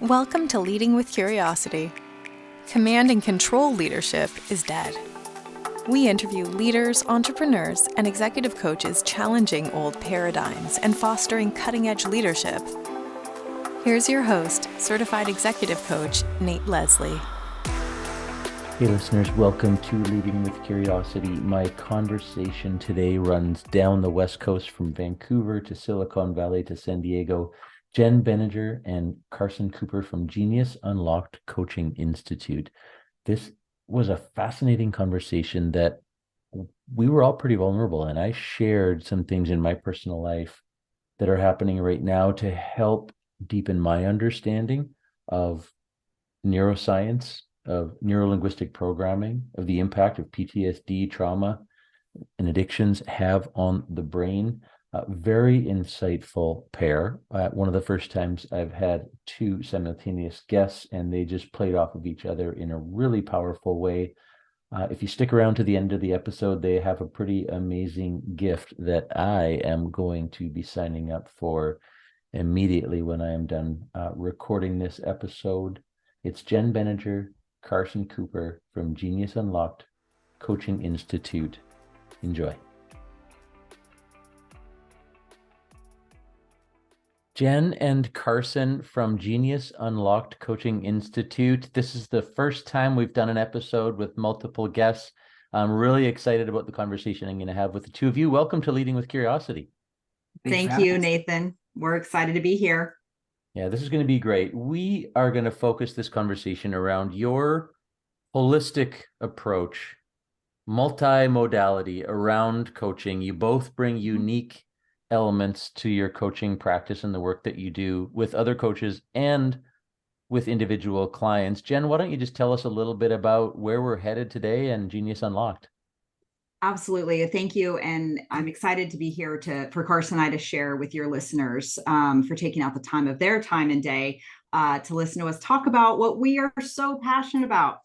Welcome to Leading with Curiosity. Command and control leadership is dead. We interview leaders, entrepreneurs, and executive coaches challenging old paradigms and fostering cutting-edge leadership. Here's your host, certified executive coach, Nate Leslie. Hey listeners, welcome to Leading with Curiosity. My conversation today runs down the West Coast from Vancouver to Silicon Valley to San Diego. Jen Benninger and Carson Cooper from Genius Unlocked Coaching Institute. This was a fascinating conversation that we were all pretty vulnerable, and I shared some things in my personal life that are happening right now to help deepen my understanding of neuroscience, of neuro-linguistic programming, of the impact of PTSD, trauma, and addictions have on the brain. Very insightful pair. One of the first times I've had two simultaneous guests, and they just played off of each other in a really powerful way. If you stick around to the end of the episode, they have a pretty amazing gift that I am going to be signing up for immediately when I am done recording this episode. It's Jen Benninger, Carson Cooper from Genius Unlocked Coaching Institute. Enjoy. Jen and Carson from Genius Unlocked Coaching Institute. This is the first time we've done an episode with multiple guests. I'm really excited about the conversation I'm going to have with the two of you. Welcome to Leading with Curiosity. Thank you, Nathan. We're excited to be here. Yeah, this is going to be great. We are going to focus this conversation around your holistic approach, multimodality around coaching. You both bring unique elements to your coaching practice and the work that you do with other coaches and with individual clients. Jen, why don't you just tell us a little bit about where we're headed today and Genius Unlocked? Absolutely. Thank you. And I'm excited to be here for Carson and I to share with your listeners for taking out the time of their time and day to listen to us talk about what we are so passionate about.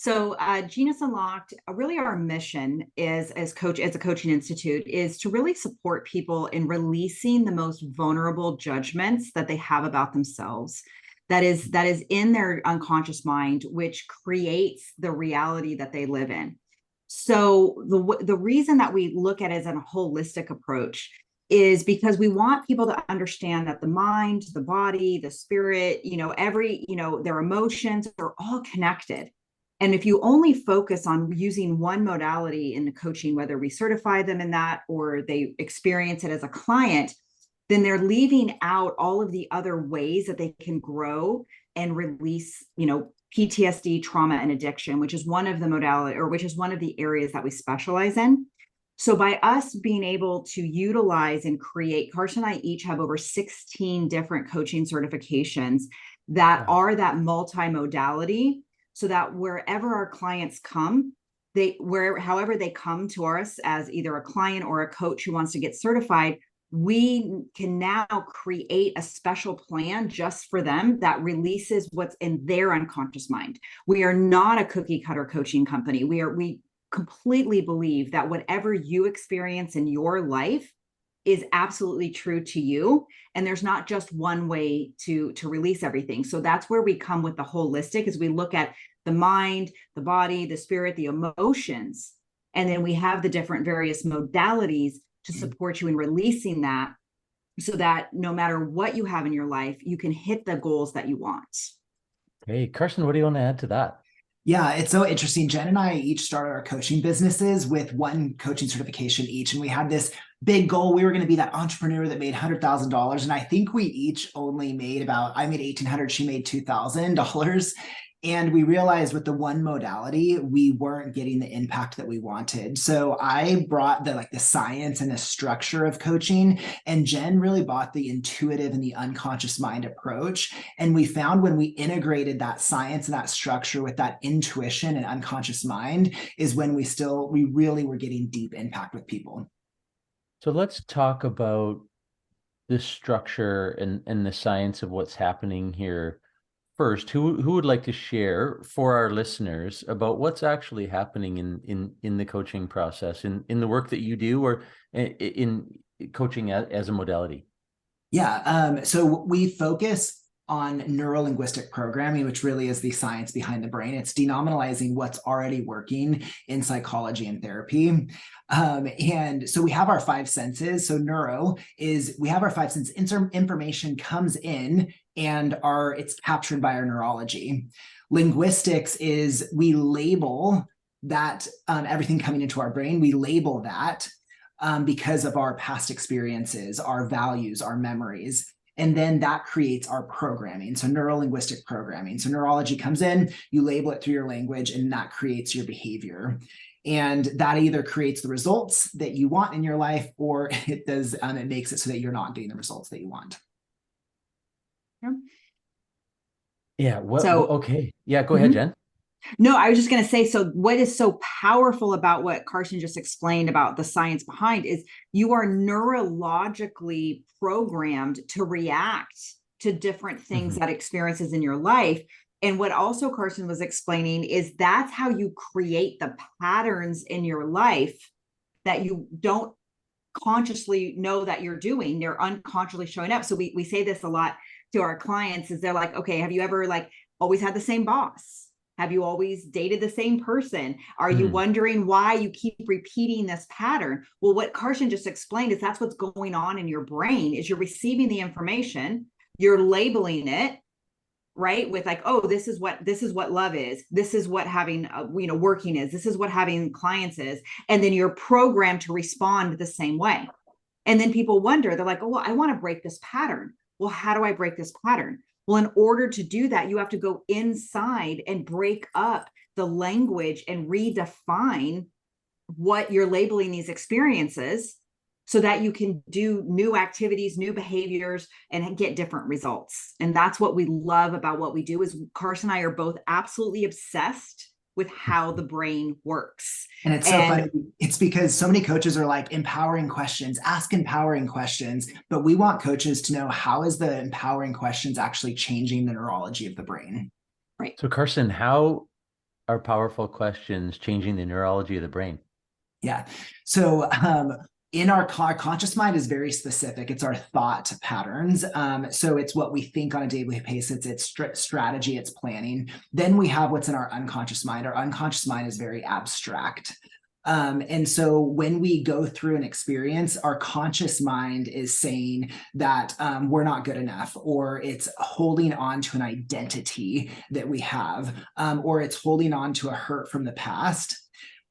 So Genius Unlocked, really our mission is as a coaching institute is to really support people in releasing the most vulnerable judgments that they have about themselves. That is in their unconscious mind, which creates the reality that they live in. So the reason that we look at it as a holistic approach is because we want people to understand that the mind, the body, the spirit, their emotions are all connected. And if you only focus on using one modality in the coaching, whether we certify them in that or they experience it as a client, then they're leaving out all of the other ways that they can grow and release, PTSD, trauma, and addiction, which is one of the areas that we specialize in. So by us being able to utilize and create, Carson and I each have over 16 different coaching certifications that are that multimodality, so that wherever our clients come, however they come to us as either a client or a coach who wants to get certified, we can now create a special plan just for them that releases what's in their unconscious mind. We are not a cookie cutter coaching company. We completely believe that whatever you experience in your life is absolutely true to you. And there's not just one way to release everything. So that's where we come with the holistic, as we look at the mind, the body, the spirit, the emotions. And then we have the different various modalities to support you in releasing that, so that no matter what you have in your life, you can hit the goals that you want. Hey, Carson, what do you want to add to that? Yeah, it's so interesting. Jen and I each started our coaching businesses with one coaching certification each. And we had this big goal. We were going to be that entrepreneur that made $100,000. And I think we each only made I made $1,800, she made $2,000. And we realized with the one modality, we weren't getting the impact that we wanted. So I brought the science and the structure of coaching, and Jen really brought the intuitive and the unconscious mind approach. And we found when we integrated that science and that structure with that intuition and unconscious mind is when we really were getting deep impact with people. So let's talk about the structure and the science of what's happening here. First, who would like to share for our listeners about what's actually happening in the coaching process, in the work that you do, or in coaching as a modality? Yeah. So we focus on neuro-linguistic programming, which really is the science behind the brain. It's denominalizing what's already working in psychology and therapy. And so we have our five senses. So we have our five senses. Information comes in and it's captured by our neurology. Linguistics is we label that everything coming into our brain, we label that because of our past experiences, our values, our memories. And then that creates our programming. So neuro-linguistic programming. So neurology comes in, you label it through your language, and that creates your behavior. And that either creates the results that you want in your life, or it makes it so that you're not getting the results that you want. Yeah. Okay. Yeah. Go Mm-hmm. ahead, Jen. No, I was just going to say, so what is so powerful about what Carson just explained about the science behind is you are neurologically programmed to react to different things that experiences in your life. And what also Carson was explaining is that's how you create the patterns in your life that you don't consciously know that you're doing. They're unconsciously showing up. So we say this a lot to our clients is they're like, okay, have you ever always had the same boss? Have you always dated the same person? Are you wondering why you keep repeating this pattern? Well, what Carson just explained is that's what's going on in your brain is you're receiving the information, you're labeling it, right? With oh, this is what love is. This is what having, working is. This is what having clients is. And then you're programmed to respond the same way. And then people wonder, they're like, oh, well, I want to break this pattern. Well, how do I break this pattern? Well, in order to do that, you have to go inside and break up the language and redefine what you're labeling these experiences so that you can do new activities, new behaviors, and get different results. And that's what we love about what we do is Carson and I are both absolutely obsessed with how the brain works. And it's so funny. It's because so many coaches are like empowering questions, ask empowering questions, but we want coaches to know how is the empowering questions actually changing the neurology of the brain. Right. So Carson, how are powerful questions changing the neurology of the brain? Yeah. So in our conscious mind is very specific. It's our thought patterns. So it's what we think on a daily basis. It's strategy, it's planning. Then we have what's in our unconscious mind. Our unconscious mind is very abstract. And so when we go through an experience, our conscious mind is saying that we're not good enough, or it's holding on to an identity that we have, or it's holding on to a hurt from the past.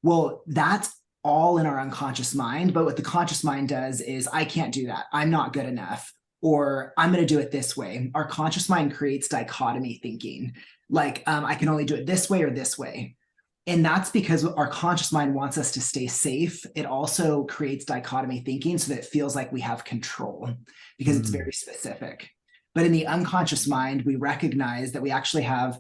Well, that's all in our unconscious mind. But what the conscious mind does is, I can't do that. I'm not good enough, or I'm going to do it this way. Our conscious mind creates dichotomy thinking, I can only do it this way or this way. And that's because our conscious mind wants us to stay safe. It also creates dichotomy thinking so that it feels like we have control because it's very specific. But in the unconscious mind, we recognize that we actually have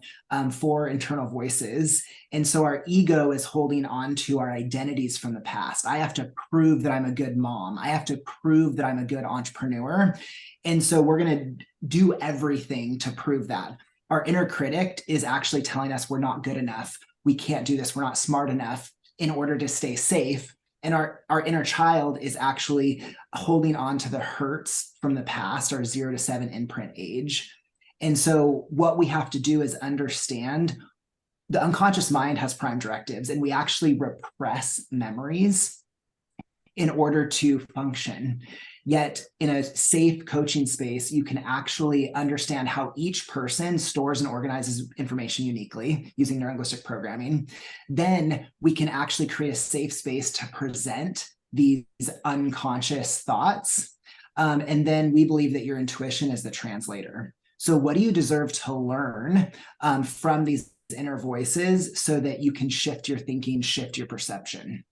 4 internal voices. And so our ego is holding on to our identities from the past. I have to prove that I'm a good mom. I have to prove that I'm a good entrepreneur. And so we're going to do everything to prove that. Our inner critic is actually telling us we're not good enough. We can't do this. We're not smart enough in order to stay safe. And our inner child is actually holding on to the hurts from the past, our 0 to 7 imprint age. And so what we have to do is understand the unconscious mind has prime directives, and we actually repress memories in order to function. Yet in a safe coaching space, you can actually understand how each person stores and organizes information uniquely using neuro-linguistic programming. Then we can actually create a safe space to present these unconscious thoughts. And then we believe that your intuition is the translator. So what do you deserve to learn from these inner voices so that you can shift your thinking, shift your perception?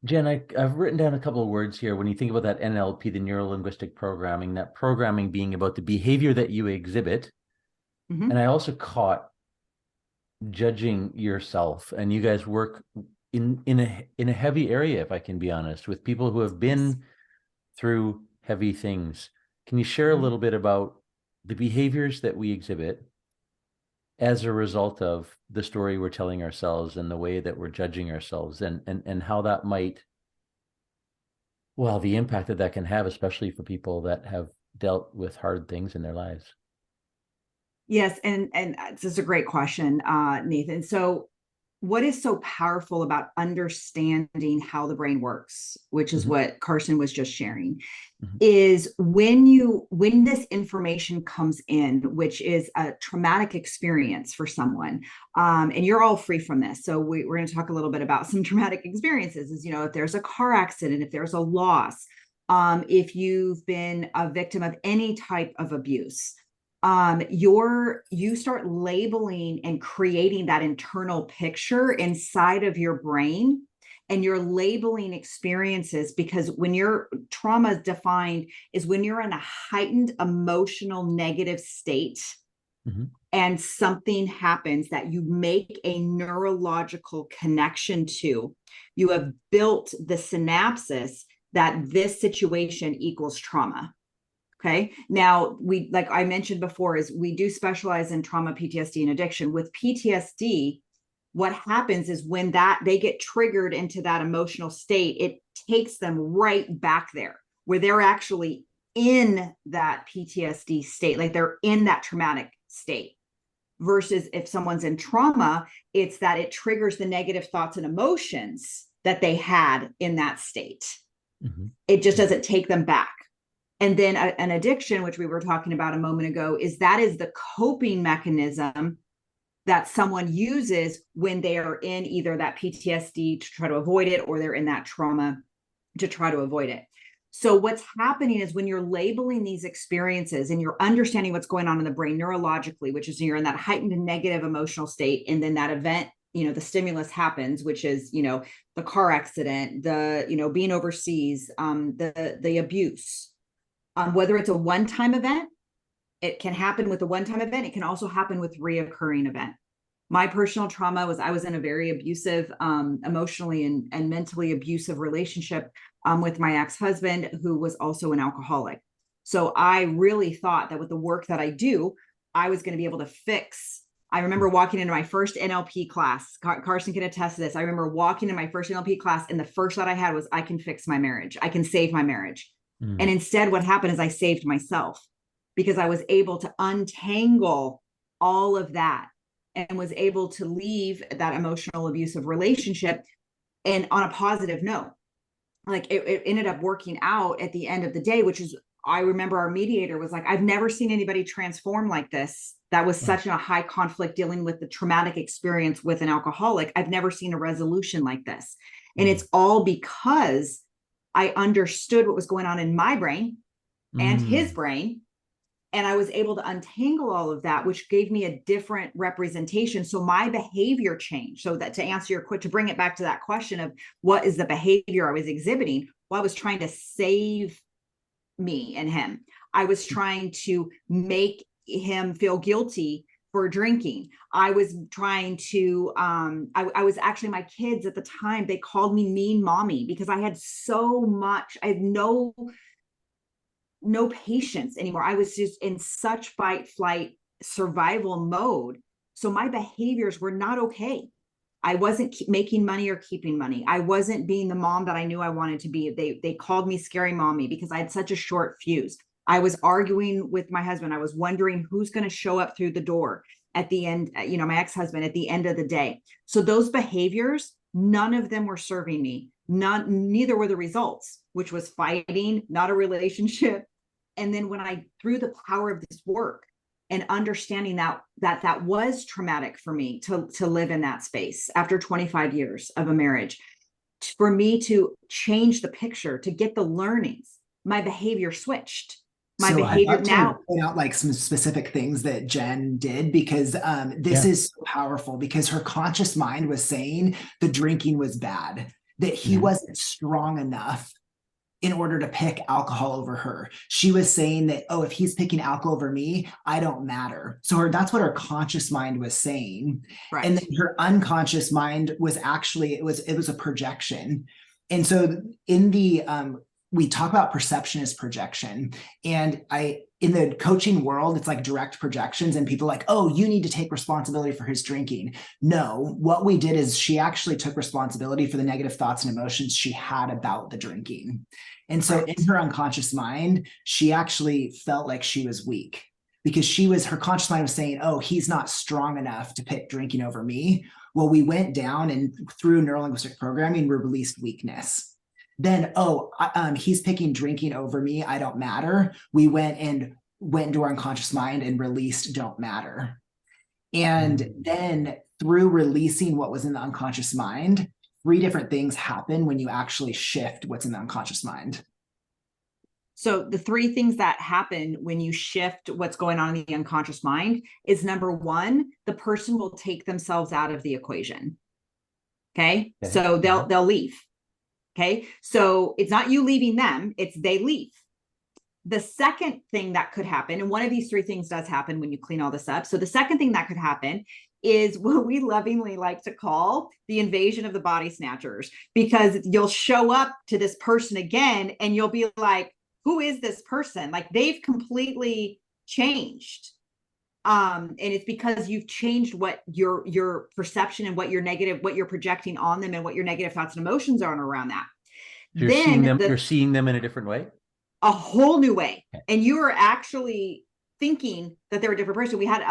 Jen, I've written down a couple of words here. When you think about that NLP, the neuro-linguistic programming, that programming being about the behavior that you exhibit. And I also caught judging yourself, and you guys work in a heavy area, if I can be honest, with people who have been through heavy things. Can you share a little bit about the behaviors that we exhibit as a result of the story we're telling ourselves and the way that we're judging ourselves, and how that might, well, the impact that can have, especially for people that have dealt with hard things in their lives? Yes, and this is a great question, Nathan. So what is so powerful about understanding how the brain works, which is what Carson was just sharing, is when this information comes in, which is a traumatic experience for someone, and you're all free from this. So we're going to talk a little bit about some traumatic experiences, is, if there's a car accident, if there's a loss, if you've been a victim of any type of abuse, you start labeling and creating that internal picture inside of your brain, and you're labeling experiences, because when your trauma is defined is when you're in a heightened emotional negative state, and something happens that you make a neurological connection to. You have built the synapses that this situation equals trauma. Okay. Now, like I mentioned before, is we do specialize in trauma, PTSD, and addiction. With PTSD, what happens is when they get triggered into that emotional state, it takes them right back there where they're actually in that PTSD state, like they're in that traumatic state. Versus if someone's in trauma, it's that it triggers the negative thoughts and emotions that they had in that state. It just doesn't take them back. And then an addiction, which we were talking about a moment ago, is the coping mechanism that someone uses when they are in either that PTSD to try to avoid it, or they're in that trauma to try to avoid it. So what's happening is when you're labeling these experiences and you're understanding what's going on in the brain neurologically, which is you're in that heightened negative emotional state, and then that event, the stimulus happens, which is, the car accident, the, being overseas, the abuse. Whether it's a one-time event, it can happen with a one-time event. It can also happen with reoccurring event. My personal trauma was I was in a very abusive, emotionally and mentally abusive relationship with my ex-husband, who was also an alcoholic. So I really thought that with the work that I do, I was going to be able to fix. I remember walking into my first NLP class. Carson can attest to this. I remember walking in my first NLP class, and the first thought I had was, I can fix my marriage. I can save my marriage. And instead, what happened is I saved myself, because I was able to untangle all of that and was able to leave that emotional abusive relationship, and on a positive note. Like it ended up working out at the end of the day, which is, I remember our mediator was like, I've never seen anybody transform like this. That was such a high conflict, dealing with the traumatic experience with an alcoholic. I've never seen a resolution like this. And it's all because I understood what was going on in my brain and his brain. And I was able to untangle all of that, which gave me a different representation. So my behavior changed. So that, to answer to bring it back to that question of what is the behavior I was exhibiting? Well, I was trying to save me and him. I was trying to make him feel guilty for drinking. I was trying to, I was actually, my kids at the time, they called me mean mommy, because I had I had no patience anymore. I was just in such fight, flight, survival mode. So my behaviors were not okay. I wasn't making money or keeping money. I wasn't being the mom that I knew I wanted to be. They called me scary mommy because I had such a short fuse. I was arguing with my husband. I was wondering who's going to show up through the door at the end, my ex-husband, at the end of the day. So those behaviors, none of them were serving me. Neither were the results, which was fighting, not a relationship. And then when I, through the power of this work and understanding that was traumatic for me to live in that space after 25 years of a marriage, for me to change the picture, to get the learnings, my behavior switched. I'd love to point out like some specific things that Jen did, because this is so powerful, because her conscious mind was saying the drinking was bad, that he wasn't strong enough in order to pick alcohol over her. She was saying that, if he's picking alcohol over me, I don't matter. So that's what her conscious mind was saying. Right. And then her unconscious mind was actually, it was a projection. And so in the, we talk about perception as projection. And in the coaching world, it's like direct projections and people are like, oh, you need to take responsibility for his drinking. No, what we did is she actually took responsibility for the negative thoughts and emotions she had about the drinking. And so in her unconscious mind, she actually felt like she was weak because her conscious mind was saying, oh, he's not strong enough to pick drinking over me. Well, we went down and through neuro-linguistic programming, we released weakness. Then, he's picking drinking over me. I don't matter. We went into our unconscious mind and released don't matter. And then through releasing what was in the unconscious mind, 3 different things happen when you actually shift what's in the unconscious mind. So the 3 things that happen when you shift what's going on in the unconscious mind is, number 1, the person will take themselves out of the equation. Okay. So they'll leave. Okay. So it's not you leaving them, it's they leave. The second thing that could happen, and one of these 3 things does happen when you clean all this up. So the second thing that could happen is what we lovingly like to call the invasion of the body snatchers, because you'll show up to this person again and you'll be like, who is this person? Like, they've completely changed. And it's because you've changed what your perception and what you're projecting on them and what your negative thoughts and emotions are around that. You're seeing them in a different way, a whole new way. Okay. And you are actually thinking that they're a different person. We had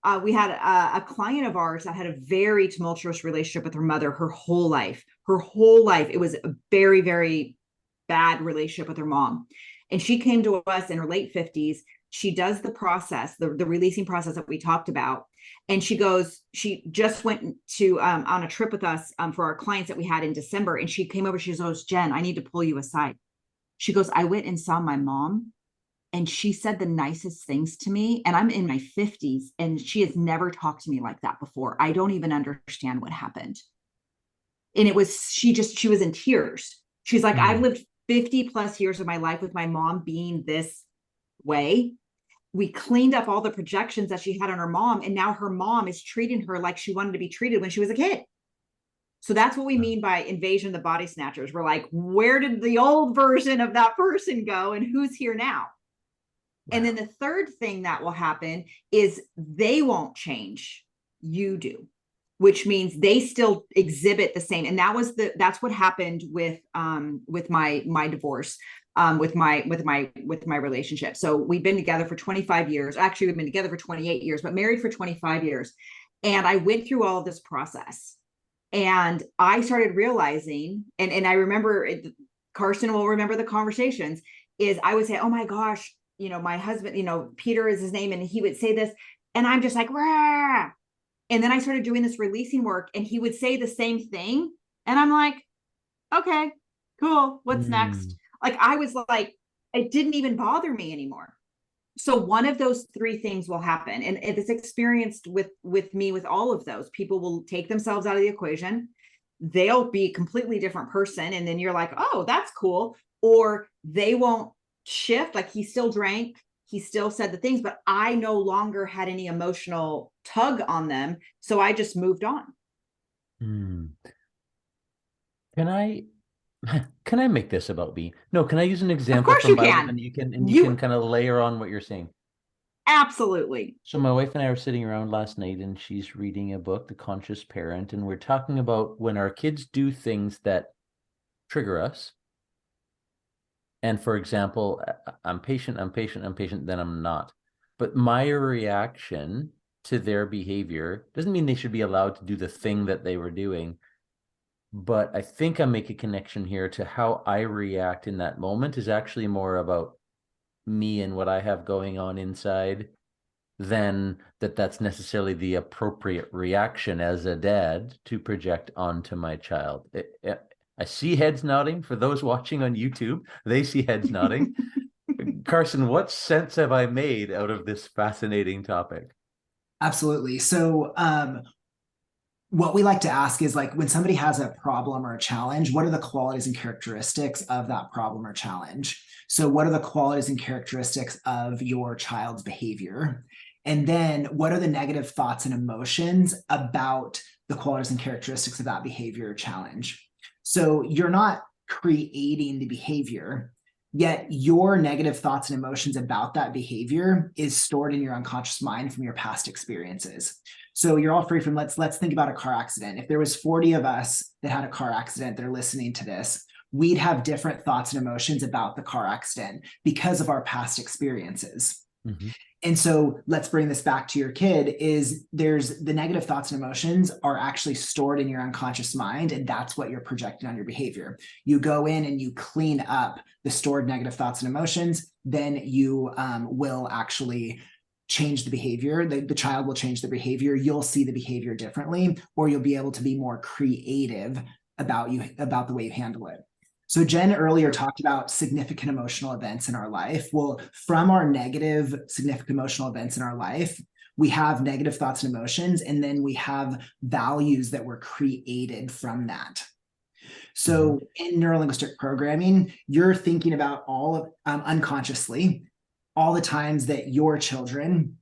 a client of ours that had a very tumultuous relationship with her mother her whole life. It was a very, very bad relationship with her mom. And she came to us in her late 50s. She does the process, the releasing process that we talked about. And she just went to on a trip with us for our clients that we had in December. And she came over, she goes, Jen, I need to pull you aside. She goes, I went and saw my mom and she said the nicest things to me. And I'm in my 50s and she has never talked to me like that before. I don't even understand what happened. And she was in tears. She's like, I've lived 50 plus years of my life with my mom being this way. We cleaned up all the projections that she had on her mom. And now her mom is treating her like she wanted to be treated when she was a kid. So that's what we mean by invasion of the body snatchers. We're like, where did the old version of that person go and who's here now? Wow. And then the third thing that will happen is they won't change. You do, which means they still exhibit the same. And that's what happened with my divorce. With my relationship. So we've been together for 25 years. Actually, we've been together for 28 years, but married for 25 years. And I went through all of this process and I started realizing, and I remember Carson will remember the conversations, is I would say, oh my gosh, my husband, Peter is his name. And he would say this and I'm just like, rah. And then I started doing this releasing work and he would say the same thing. And I'm like, okay, cool. What's next? Like, I was like, it didn't even bother me anymore. So one of those 3 things will happen. And it's experienced with me with all of those. People will take themselves out of the equation. They'll be a completely different person. And then you're like, oh, that's cool. Or they won't shift. Like, he still drank. He still said the things, but I no longer had any emotional tug on them. So I just moved on. Can I make this about me? No, can I use an example from Bible and you can kind of layer on what you're saying? Absolutely. So my wife and I were sitting around last night and she's reading a book, The Conscious Parent, and we're talking about when our kids do things that trigger us. And for example, I'm patient, then I'm not. But my reaction to their behavior doesn't mean they should be allowed to do the thing that they were doing. But I think I make a connection here to how I react in that moment is actually more about me and what I have going on inside than that's necessarily the appropriate reaction as a dad to project onto my child. I see heads nodding. For those watching on YouTube, they see heads nodding. Carson, what sense have I made out of this fascinating topic? Absolutely. So, what we like to ask is, like, when somebody has a problem or a challenge, what are the qualities and characteristics of that problem or challenge? So what are the qualities and characteristics of your child's behavior? And then what are the negative thoughts and emotions about the qualities and characteristics of that behavior or challenge? So you're not creating the behavior. Yet your negative thoughts and emotions about that behavior is stored in your unconscious mind from your past experiences. So you're all free from, let's think about a car accident. If there was 40 of us that had a car accident that are listening to this, we'd have different thoughts and emotions about the car accident because of our past experiences. Mm-hmm. And so let's bring this back to your kid, is there's the negative thoughts and emotions are actually stored in your unconscious mind, and that's what you're projecting on your behavior. You go in and you clean up the stored negative thoughts and emotions, then you will actually change the behavior. The child will change the behavior. You'll see the behavior differently, or you'll be able to be more creative about the way you handle it. So Jen earlier talked about significant emotional events in our life. Well, from our negative significant emotional events in our life, we have negative thoughts and emotions, and then we have values that were created from that. So in neuro-linguistic programming, you're thinking about all of unconsciously, all the times that your children,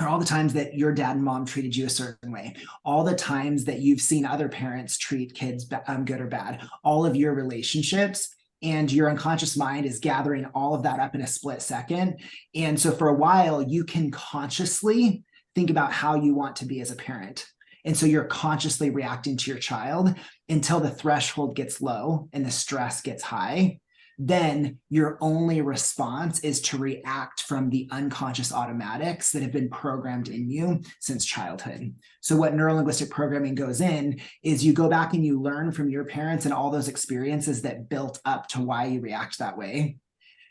or all the times that your dad and mom treated you a certain way, all the times that you've seen other parents treat kids good or bad, all of your relationships, and your unconscious mind is gathering all of that up in a split second. And so for a while, you can consciously think about how you want to be as a parent. And so you're consciously reacting to your child until the threshold gets low and the stress gets high. Then your only response is to react from the unconscious automatics that have been programmed in you since childhood. So what neuro-linguistic programming goes in is you go back and you learn from your parents and all those experiences that built up to why you react that way.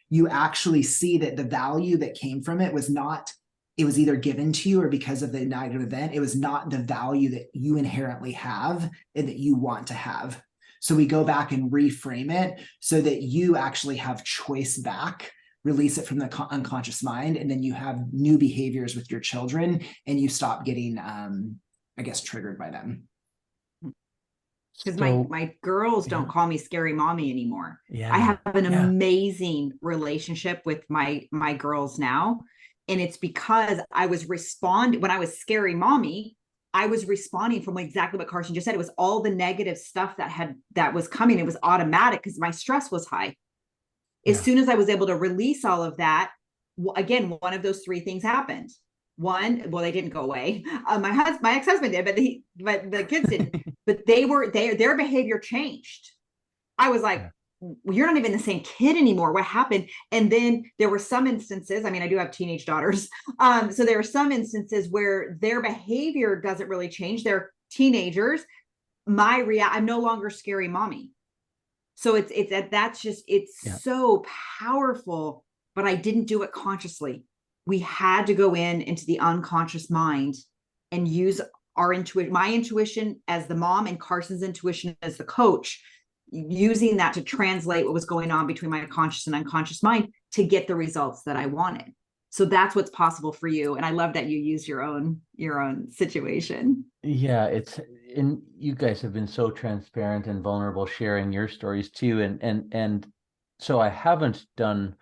You actually see that the value that came from it was not, it was either given to you or because of the negative event. It was not the value that you inherently have and that you want to have. So we go back and reframe it so that you actually have choice back, release it from the unconscious mind, and then you have new behaviors with your children and you stop getting, triggered by them. Because my girls don't call me scary mommy anymore. I have an amazing relationship with my girls now. And it's because I was when I was scary mommy, I was responding from exactly what Carson just said. It was all the negative stuff that was coming. It was automatic because my stress was high. As soon as I was able to release all of that, again, one of those three things happened. One, well, they didn't go away. My ex-husband did, but the kids didn't. But their behavior changed. I was like, you're not even the same kid anymore. What happened? And then there were some instances, I do have teenage daughters. So there are some instances where their behavior doesn't really change. They're teenagers. I'm no longer scary mommy. So it's so powerful, but I didn't do it consciously. We had to go into the unconscious mind and use our intuition, my intuition as the mom and Carson's intuition as the coach, using that to translate what was going on between my conscious and unconscious mind to get the results that I wanted. So that's what's possible for you. And I love that you use your own situation. Yeah, and you guys have been so transparent and vulnerable, sharing your stories too. And so I haven't done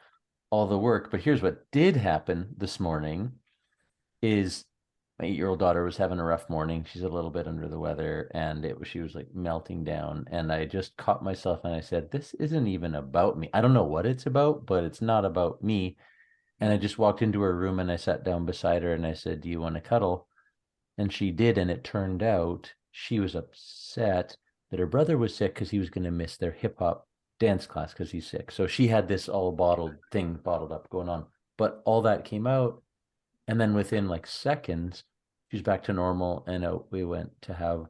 all the work, but here's what did happen this morning is my 8-year-old daughter was having a rough morning. She's a little bit under the weather, and she was like melting down. And I just caught myself and I said, this isn't even about me. I don't know what it's about, but it's not about me. And I just walked into her room and I sat down beside her and I said, do you want to cuddle? And she did. And it turned out she was upset that her brother was sick because he was going to miss their hip hop dance class because he's sick. So she had this all bottled up going on. But all that came out. And then within like seconds, she's back to normal, and we went to have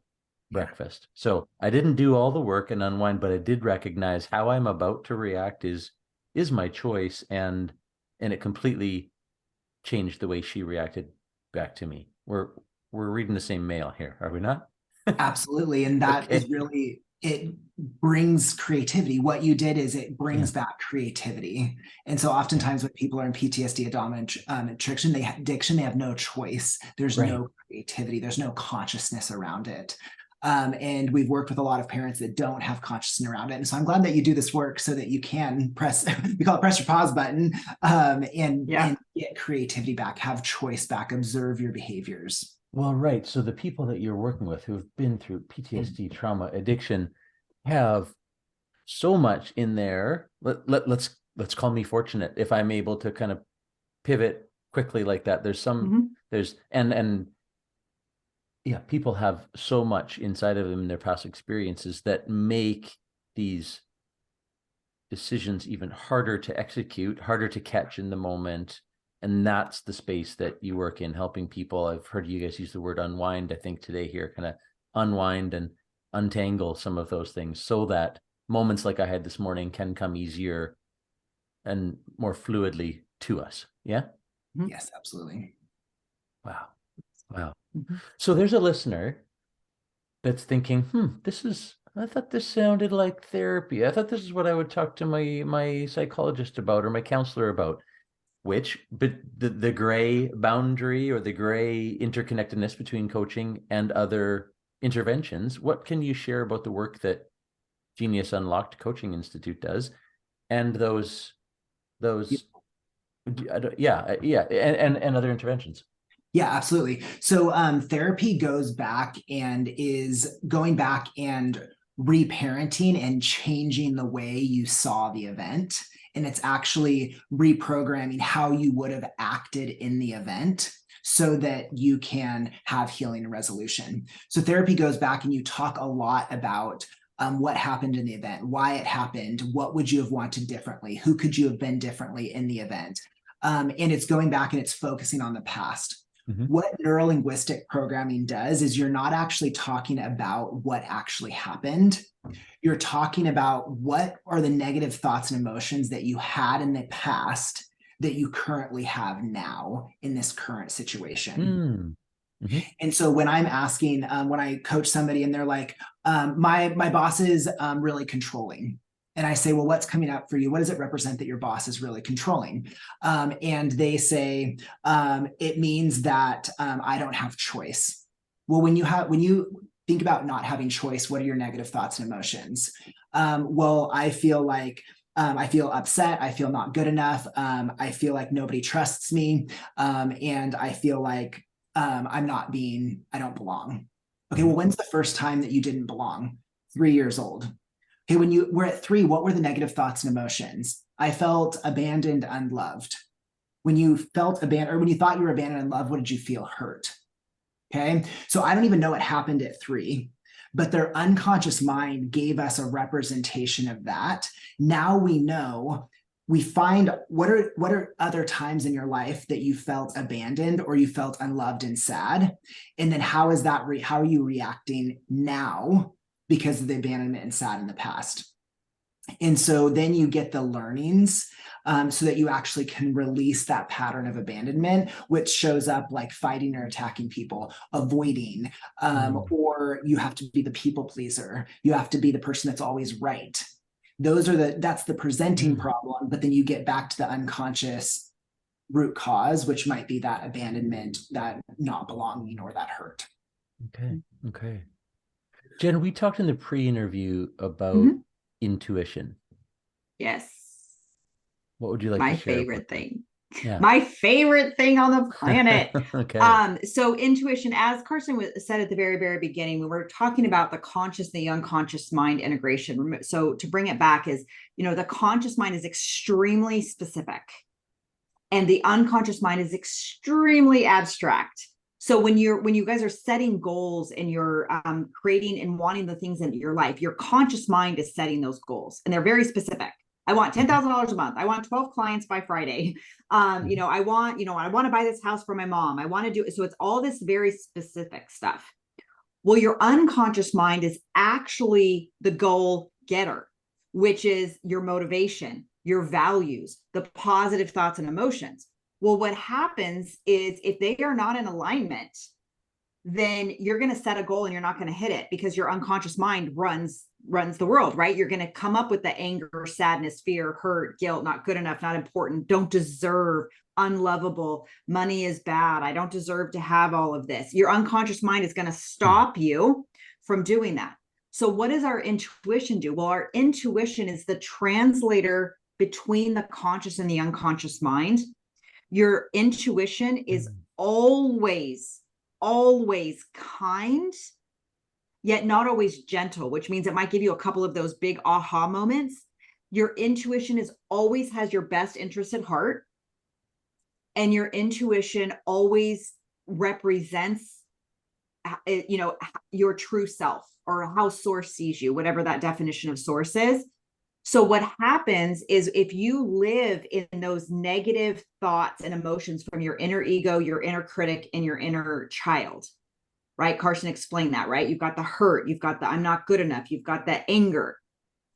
breakfast. So I didn't do all the work and unwind, but I did recognize how I'm about to react is my choice, and it completely changed the way she reacted back to me. We're reading the same mail here, are we not? Absolutely, and that is really, it brings creativity. What you did is it brings back creativity. And so oftentimes when people are in PTSD dominant addiction, they have no choice. There's no creativity. There's no consciousness around it. And we've worked with a lot of parents that don't have consciousness around it. And so I'm glad that you do this work so that you can press your pause button and get creativity back, have choice back, observe your behaviors. Well, right. So the people that you're working with who have been through PTSD, trauma, addiction, have so much in there. Let's let's call me fortunate if I'm able to kind of pivot quickly like that. There's and yeah, people have so much inside of them in their past experiences that make these decisions even harder to execute, harder to catch in the moment. And that's the space that you work in, helping people. I've heard you guys use the word unwind, I think today here, kind of unwind and untangle some of those things so that moments like I had this morning can come easier and more fluidly to us. Yeah? Yes, absolutely. Wow. So there's a listener that's thinking, I thought this sounded like therapy. I thought this is what I would talk to my psychologist about or my counselor about. But the gray boundary or the gray interconnectedness between coaching and other interventions, what can you share about the work that Genius Unlocked Coaching Institute does and those and other interventions? Yeah, absolutely. So therapy goes back and is going back and reparenting and changing the way you saw the event. And it's actually reprogramming how you would have acted in the event so that you can have healing and resolution. So therapy goes back and you talk a lot about what happened in the event, why it happened, what would you have wanted differently, who could you have been differently in the event. And it's going back and it's focusing on the past. What neuro-linguistic programming does is you're not actually talking about what actually happened. You're talking about what are the negative thoughts and emotions that you had in the past that you currently have now in this current situation. And so when I'm asking, when I coach somebody and they're like, my boss is really controlling. And I say, well, what's coming up for you? What does it represent that your boss is really controlling? And they say, it means that I don't have choice. Well, when you think about not having choice, what are your negative thoughts and emotions? Well, I feel like I feel upset. I feel not good enough. I feel like nobody trusts me. And I feel like I don't belong. Okay, well, when's the first time that you didn't belong? 3 years old. Okay, when you were at 3, what were the negative thoughts and emotions? I felt abandoned, unloved. When you felt abandoned, or when you thought you were abandoned and unloved, what did you feel? Hurt. Okay, so I don't even know what happened at 3, but their unconscious mind gave us a representation of that. Now we know. We find what are other times in your life that you felt abandoned or you felt unloved and sad, and then how are you reacting now because of the abandonment and sad in the past? And so then you get the learnings so that you actually can release that pattern of abandonment, which shows up like fighting or attacking people, avoiding, or you have to be the people pleaser. You have to be the person that's always right. That's the presenting problem, but then you get back to the unconscious root cause, which might be that abandonment, that not belonging, or that hurt. Okay. Jen, we talked in the pre-interview about intuition. Yes. What would you like My to share? favorite thing. Yeah. My favorite thing on the planet. Okay. So intuition, as Carson said at the very, very beginning, we were talking about the conscious, the unconscious mind integration. So to bring it back is, the conscious mind is extremely specific and the unconscious mind is extremely abstract. So when you guys are setting goals and you're creating and wanting the things in your life, your conscious mind is setting those goals and they're very specific. I want $10,000 a month. I want 12 clients by Friday. I want to buy this house for my mom. I want to do it. So it's all this very specific stuff. Well, your unconscious mind is actually the goal getter, which is your motivation, your values, the positive thoughts and emotions. Well, what happens is if they are not in alignment, then you're going to set a goal and you're not going to hit it because your unconscious mind runs the world, right? You're going to come up with the anger, sadness, fear, hurt, guilt, not good enough, not important, don't deserve, unlovable, money is bad, I don't deserve to have all of this. Your unconscious mind is going to stop you from doing that. So what does our intuition do? Well, our intuition is the translator between the conscious and the unconscious mind. Your intuition is always kind, yet not always gentle, which means it might give you a couple of those big aha moments. Your intuition is always has your best interest at heart. And your intuition always represents, your true self, or how source sees you, whatever that definition of source is. So what happens is, if you live in those negative thoughts and emotions from your inner ego, your inner critic, and your inner child, right? Carson explained that, right? You've got the hurt, you've got the I'm not good enough, you've got the anger.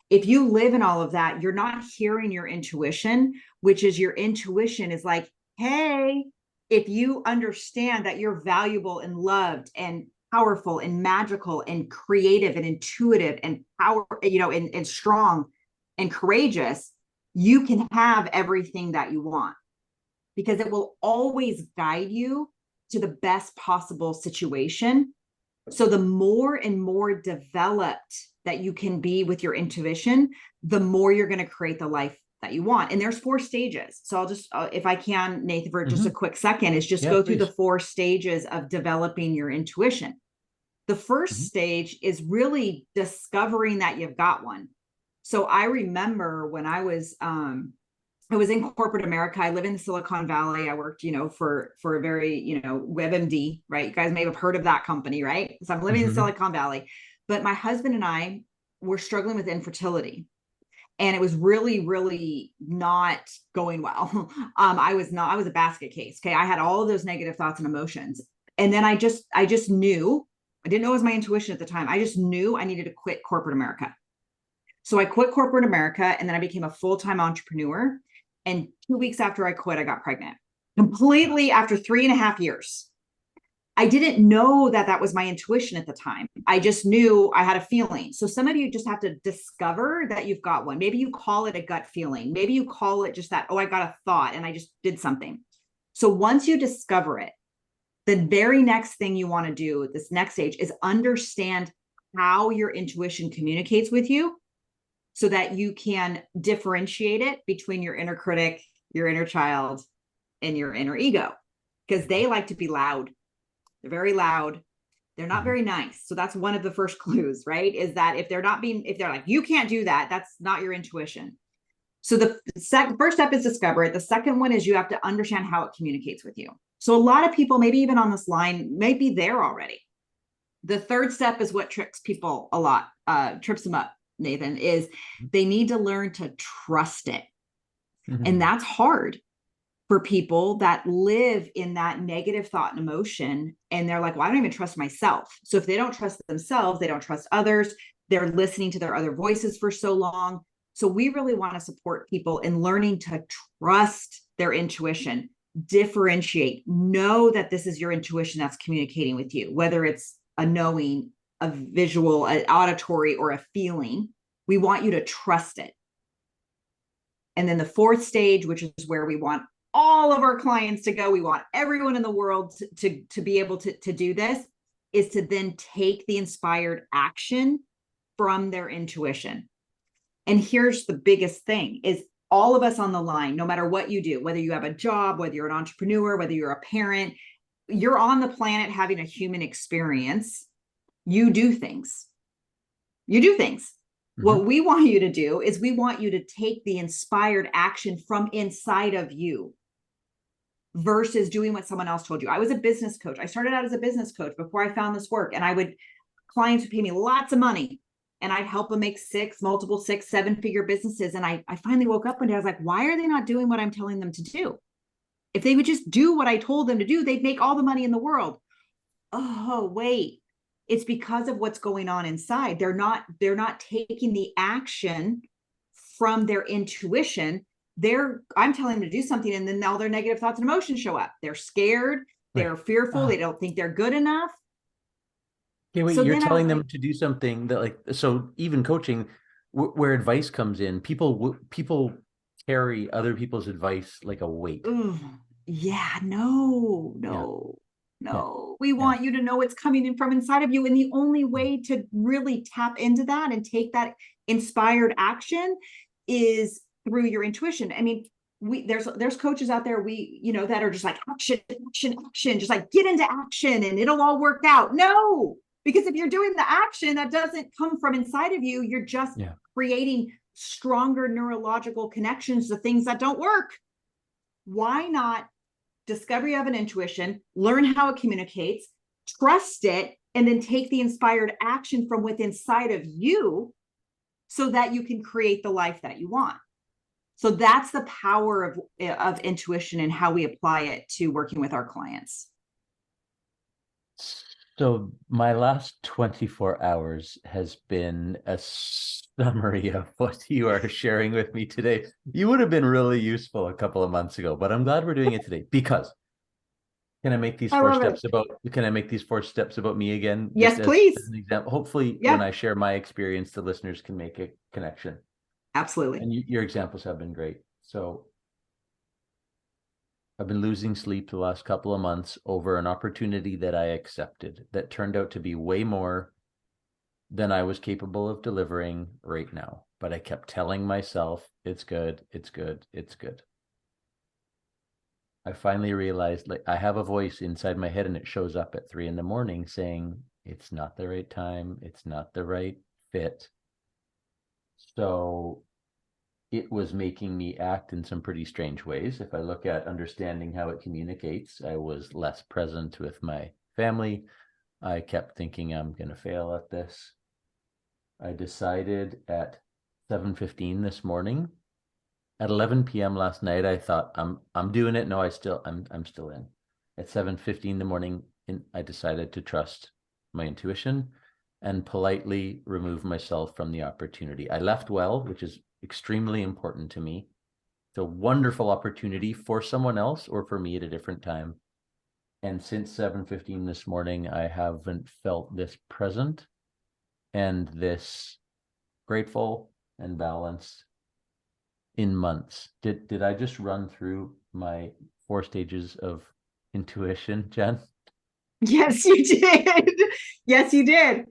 If you live in all of that, you're not hearing your intuition, which is, your intuition is like, hey, if you understand that you're valuable and loved and powerful and magical and creative and intuitive and and strong and courageous, you can have everything that you want, because it will always guide you to the best possible situation. So the more and more developed that you can be with your intuition, the more you're going to create the life that you want. And there's 4 stages. So I'll just, if I can, Nathan, for just a quick second, is just go through the 4 stages of developing your intuition. The first stage is really discovering that you've got one. So I remember when I was in corporate America. I live in Silicon Valley. I worked, for a very, WebMD, right? You guys may have heard of that company, right? So I'm living in Silicon Valley, but my husband and I were struggling with infertility. And it was really, really not going well. I was a basket case. Okay. I had all of those negative thoughts and emotions. And then I just knew, I didn't know it was my intuition at the time. I just knew I needed to quit corporate America. So I quit corporate America, and then I became a full-time entrepreneur. And 2 weeks after I quit, I got pregnant, completely, after 3.5 years. I didn't know that that was my intuition at the time. I just knew, I had a feeling. So some of you just have to discover that you've got one. Maybe you call it a gut feeling. Maybe you call it just that, oh, I got a thought and I just did something. So once you discover it, the very next thing you want to do, this next stage, is understand how your intuition communicates with you, so that you can differentiate it between your inner critic, your inner child, and your inner ego, because they like to be loud. They're very loud. They're not very nice. So that's one of the first clues, right? Is that if they're like, you can't do that, that's not your intuition. So the first step is discover it. The second one is you have to understand how it communicates with you. So a lot of people, maybe even on this line, may be there already. The third step is what tricks people a lot, trips them up, Nathan, is they need to learn to trust it. And that's hard for people that live in that negative thought and emotion. And they're like, well, I don't even trust myself. So if they don't trust themselves, they don't trust others. They're listening to their other voices for so long. So we really want to support people in learning to trust their intuition, differentiate, know that this is your intuition that's communicating with you, whether it's a knowing, a visual, an auditory, or a feeling. We want you to trust it. And then the fourth stage, which is where we want all of our clients to go, we want everyone in the world to be able to do this, is to then take the inspired action from their intuition. And here's the biggest thing is, all of us on the line, no matter what you do, whether you have a job, whether you're an entrepreneur, whether you're a parent, you're on the planet having a human experience. You do things. You do things. What we want you to do is we want you to take the inspired action from inside of you versus doing what someone else told you. I was a business coach. I started out as a business coach before I found this work, and clients would pay me lots of money, and I'd help them make multiple 6, 7-figure businesses. And I finally woke up one day, I was like, why are they not doing what I'm telling them to do? If they would just do what I told them to do, they'd make all the money in the world. Oh, wait. It's because of what's going on inside. They're not taking the action from their intuition. I'm telling them to do something, and then all their negative thoughts and emotions show up. They're scared, they're fearful, they don't think they're good enough. Okay, wait, so you're telling them to do something that, so even coaching, where advice comes in, people carry other people's advice like a weight. Yeah, no. We want you to know it's coming in from inside of you. And the only way to really tap into that and take that inspired action is through your intuition. I mean, there's coaches out there, that are just like action, just like get into action and it'll all work out. No, because if you're doing the action that doesn't come from inside of you, you're just creating stronger neurological connections to things that don't work. Why not discovery of an intuition, learn how it communicates, trust it, and then take the inspired action from within inside of you so that you can create the life that you want. So that's the power of intuition and how we apply it to working with our clients. So my last 24 hours has been a summary of what you are sharing with me today. You would have been really useful a couple of months ago, but I'm glad we're doing it today because can I make these four steps about me again? Yes, please. As an example. Hopefully Yeah. when I share my experience, the listeners can make a connection. Absolutely. And your examples have been great. So I've been losing sleep the last couple of months over an opportunity that I accepted that turned out to be way more than I was capable of delivering right now. But I kept telling myself, it's good, it's good, it's good. I finally realized, like, I have a voice inside my head and it shows up at 3 a.m. saying, it's not the right time, it's not the right fit. So it was making me act in some pretty strange ways. If I look at understanding how it communicates, I was less present with my family. I kept thinking I'm going to fail at this. I decided at 7:15 this morning. At 11 p.m. last night, I thought I'm doing it. No, I'm still in. At 7:15 in the morning, I decided to trust my intuition and politely remove myself from the opportunity. I left well, which is extremely important to me. It's a wonderful opportunity for someone else or for me at a different time. And since 7:15 this morning, I haven't felt this present and this grateful and balanced in months. Did I just run through my 4 stages of intuition, Jen? Yes, you did. Yes, you did.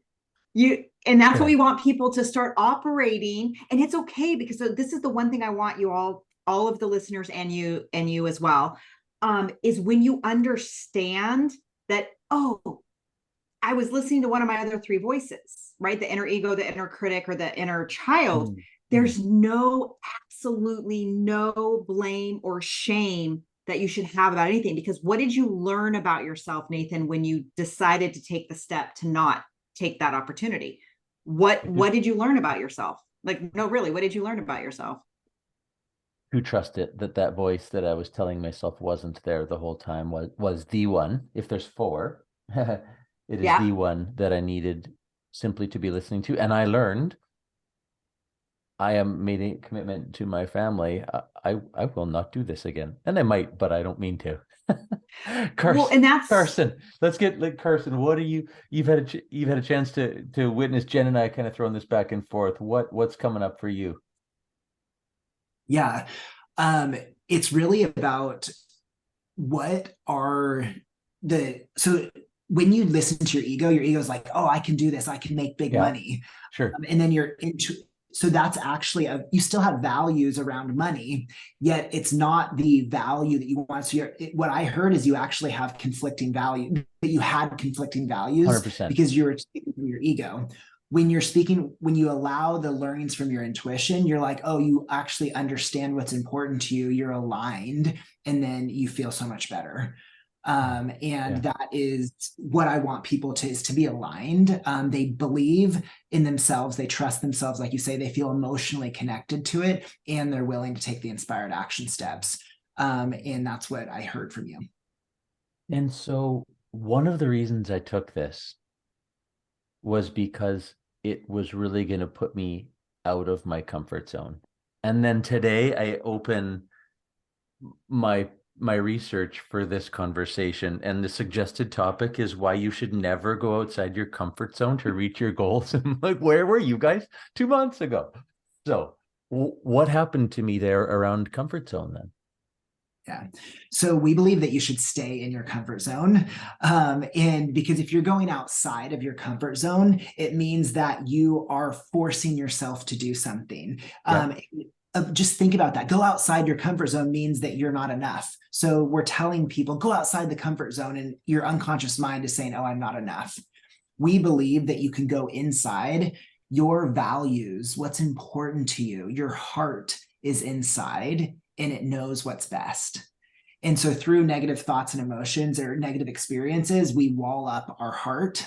And that's what we want people to start operating. And it's okay, because this is the one thing I want you all of the listeners and you as well, is when you understand that, oh, I was listening to one of my other 3 voices, right? The inner ego, the inner critic, or the inner child. There's absolutely no blame or shame that you should have about anything, because what did you learn about yourself, Nathan, when you decided to take the step to not take that opportunity? What did you learn about yourself? Like, no, really, what did you learn about yourself? Who trusted that voice that I was telling myself wasn't there the whole time was the one. If there's 4, it is the one that I needed simply to be listening to. And I learned I am made a commitment to my family. I will not do this again. And I might, but I don't mean to. Carson, well, and that's Carson. Let's get like Carson. What are you've had a chance to witness Jen and I kind of throwing this back and forth. What's coming up for you? Yeah. It's really about so when you listen to your ego is like, oh, I can do this. I can make big money. Sure. And then so that's actually you still have values around money, yet it's not the value that you want. So what I heard is you actually have conflicting value, that you had conflicting values 100%. Because you're speaking from your ego. When you allow the learnings from your intuition, you're like, oh, you actually understand what's important to you. You're aligned, and then you feel so much better. That is what I want people to, is to be aligned. They believe in themselves. They trust themselves. Like you say, they feel emotionally connected to it, and they're willing to take the inspired action steps. And that's what I heard from you. And so one of the reasons I took this was because it was really going to put me out of my comfort zone. And then today I open my research for this conversation, and the suggested topic is why you should never go outside your comfort zone to reach your goals. And like, where were you guys 2 months ago? So what happened to me there around comfort zone then? Yeah. So we believe that you should stay in your comfort zone. And because if you're going outside of your comfort zone, it means that you are forcing yourself to do something. Just think about that. Go outside your comfort zone means that you're not enough. So we're telling people, go outside the comfort zone, and your unconscious mind is saying, oh, I'm not enough. We believe that you can go inside, your values, what's important to you, your heart is inside and it knows what's best. And so through negative thoughts and emotions or negative experiences, we wall up our heart.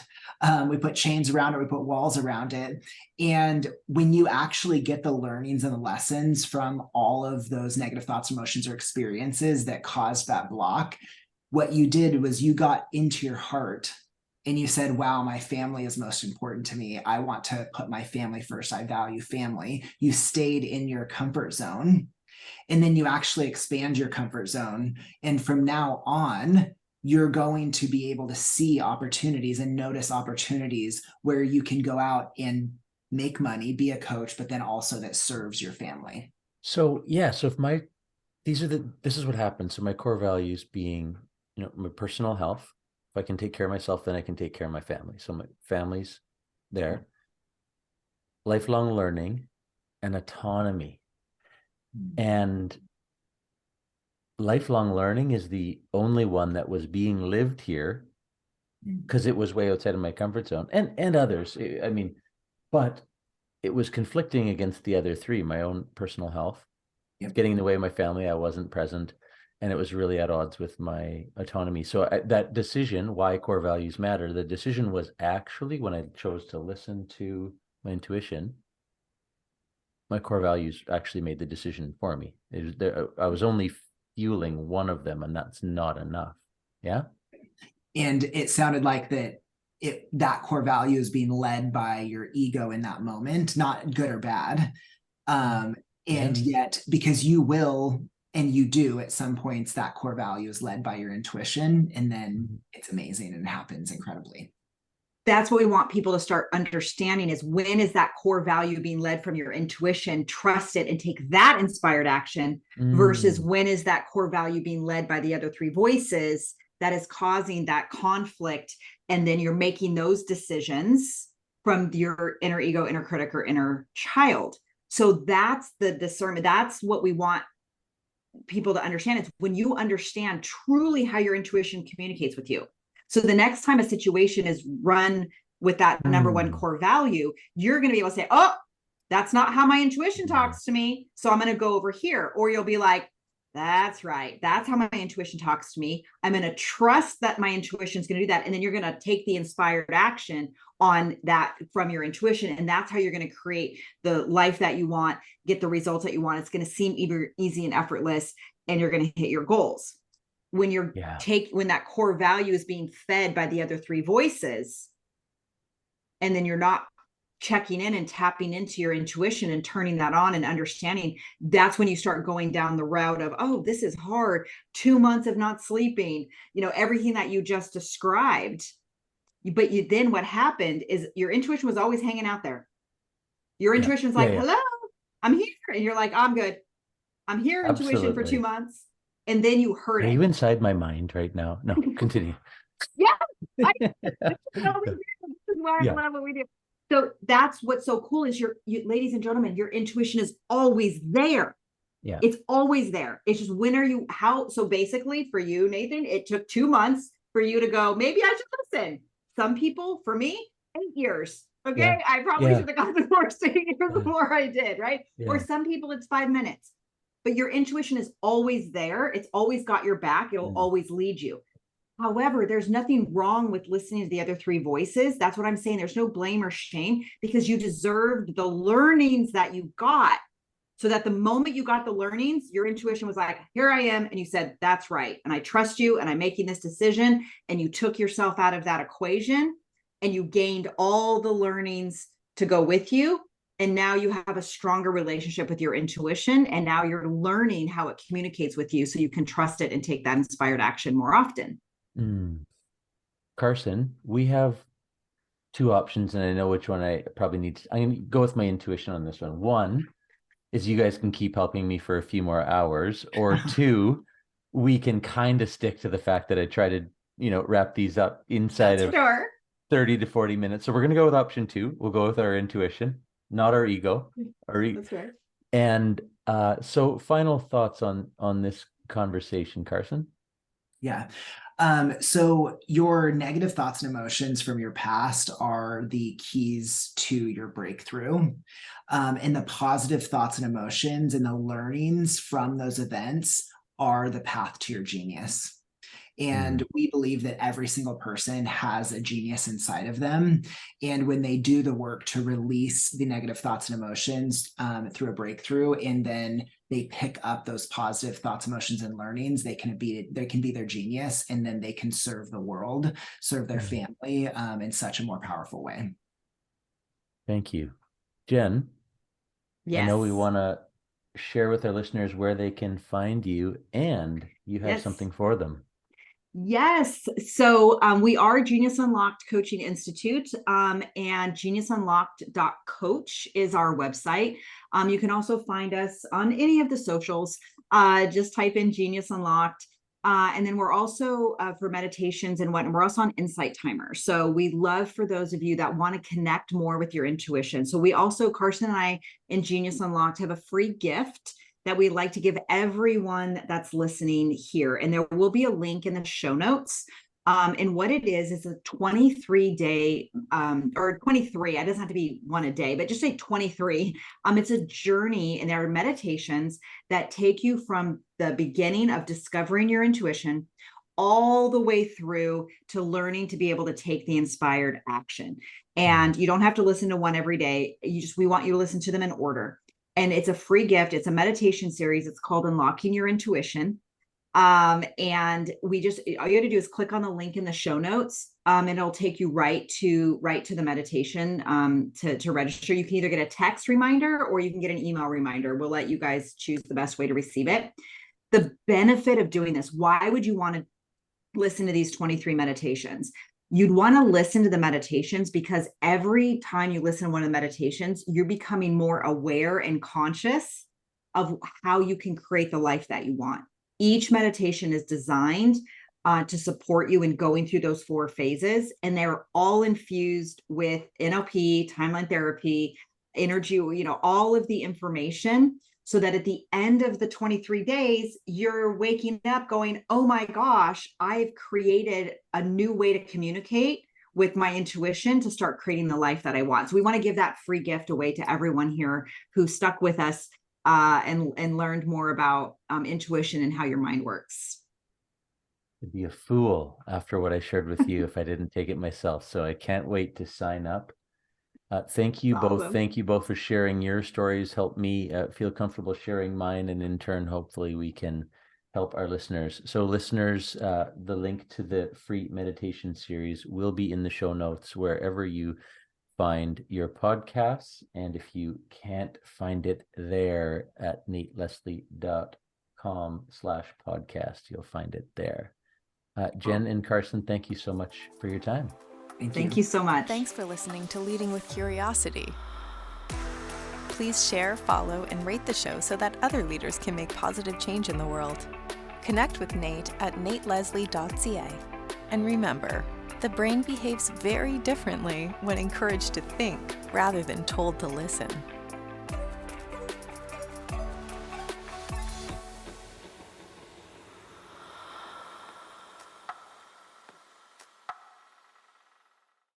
We put chains around it, we put walls around it. And when you actually get the learnings and the lessons from all of those negative thoughts, emotions, or experiences that caused that block, what you did was you got into your heart and you said, wow, my family is most important to me. I want to put my family first. I value family. You stayed in your comfort zone. And then you actually expand your comfort zone. And from now on, you're going to be able to see opportunities and notice opportunities where you can go out and make money, be a coach, but then also that serves your family. So yeah, so this is what happens. So my core values being, my personal health. If I can take care of myself, then I can take care of my family. So my family's there. Lifelong learning and autonomy. And lifelong learning is the only one that was being lived here because it was way outside of my comfort zone, and others. I mean, but it was conflicting against the other three. My own personal health, getting in the way of my family. I wasn't present, and it was really at odds with my autonomy. So that decision, why core values matter, the decision was actually when I chose to listen to my intuition. My core values actually made the decision for me. I was only fueling one of them, and that's not enough. Yeah. And it sounded like that core value is being led by your ego in that moment, not good or bad. And yet, because you will, and you do at some points, that core value is led by your intuition, and then it's amazing and it happens incredibly. That's what we want people to start understanding is when is that core value being led from your intuition, trust it and take that inspired action versus when is that core value being led by the other three voices that is causing that conflict. And then you're making those decisions from your inner ego, inner critic, or inner child. So that's the discernment. That's what we want people to understand. It's when you understand truly how your intuition communicates with you. So the next time a situation is run with that number one core value, you're going to be able to say, oh, that's not how my intuition talks to me. So I'm going to go over here. Or you'll be like, that's right. That's how my intuition talks to me. I'm going to trust that my intuition is going to do that. And then you're going to take the inspired action on that from your intuition. And that's how you're going to create the life that you want, get the results that you want. It's going to seem easy and effortless, and you're going to hit your goals. When when that core value is being fed by the other three voices, and then you're not checking in and tapping into your intuition and turning that on and understanding, that's when you start going down the route of, oh, this is hard. 2 months of not sleeping, everything that you just described. But then what happened is your intuition was always hanging out there. Your intuition's like, hello, I'm here. And you're like, I'm good. I'm here, intuition, for 2 months. And then you heard it. Are you inside my mind right now? No, continue. This is why I love what we do. So that's what's so cool is ladies and gentlemen, your intuition is always there. Yeah. It's always there. It's just so basically for you, Nathan, it took 2 months for you to go, maybe I should listen. Some people, for me, 8 years. Okay. Yeah. I probably should have got divorced 8 years before I did. Right. Yeah. Or some people it's 5 minutes. But your intuition is always there. It's always got your back. It'll always lead you. However, there's nothing wrong with listening to the other three voices. That's what I'm saying. There's no blame or shame because you deserved the learnings that you got. So that the moment you got the learnings, your intuition was like, here I am. And you said, that's right. And I trust you. And I'm making this decision. And you took yourself out of that equation and you gained all the learnings to go with you. And now you have a stronger relationship with your intuition. And now you're learning how it communicates with you so you can trust it and take that inspired action more often. Carson, we have two options, and I know which one I probably need to. I'm going to go with my intuition on this one. One is you guys can keep helping me for a few more hours, or two, we can kind of stick to the fact that I try to, wrap these up inside of 30 to 40 minutes. So we're going to go with option two. We'll go with our intuition, not our ego. That's right. And so final thoughts on this conversation, Carson? Yeah. So your negative thoughts and emotions from your past are the keys to your breakthrough. And the positive thoughts and emotions and the learnings from those events are the path to your genius. And we believe that every single person has a genius inside of them. And when they do the work to release the negative thoughts and emotions through a breakthrough, and then they pick up those positive thoughts, emotions, and learnings, they can be their genius, and then they can serve the world, serve their family in such a more powerful way. Thank you. Jen, Yes. I know we want to share with our listeners where they can find you, and you have something for them. Yes. So we are Genius Unlocked Coaching Institute, and geniusunlocked.coach is our website. You can also find us on any of the socials. Just type in Genius Unlocked. And then we're also for meditations and we're also on Insight Timer. So we love for those of you that want to connect more with your intuition. So we also, Carson and I in Genius Unlocked, have a free gift that we'd like to give everyone that's listening here. And there will be a link in the show notes. And what it is a 23-day, or 23, it doesn't have to be one a day, but just say 23. It's a journey, and there are meditations that take you from the beginning of discovering your intuition all the way through to learning to be able to take the inspired action. And you don't have to listen to one every day. We want you to listen to them in order. And it's a free gift. It's a meditation series. It's called Unlocking Your Intuition. And all you have to do is click on the link in the show notes, and it'll take you right to the meditation to register. You can either get a text reminder or you can get an email reminder. We'll let you guys choose the best way to receive it. The benefit of doing this, why would you want to listen to these 23 meditations? You'd want to listen to the meditations because every time you listen to one of the meditations, you're becoming more aware and conscious of how you can create the life that you want. Each meditation is designed to support you in going through those 4 phases, and they're all infused with NLP, timeline therapy, energy, all of the information, so that at the end of the 23 days, you're waking up going, oh my gosh, I've created a new way to communicate with my intuition to start creating the life that I want. So we want to give that free gift away to everyone here who stuck with us and learned more about intuition and how your mind works. I'd be a fool after what I shared with you if I didn't take it myself. So I can't wait to sign up. Thank you both. Awesome. Thank you both for sharing your stories. Help me feel comfortable sharing mine, and in turn, hopefully we can help our listeners. So listeners, the link to the free meditation series will be in the show notes wherever you find your podcasts. And if you can't find it there at nateleslie.com/podcast, you'll find it there. Jen and Carson, thank you so much for your time. Thank you so much. Thanks for listening to Leading with Curiosity. Please share, follow, and rate the show so that other leaders can make positive change in the world. Connect with Nate at nateleslie.ca. And remember, the brain behaves very differently when encouraged to think rather than told to listen.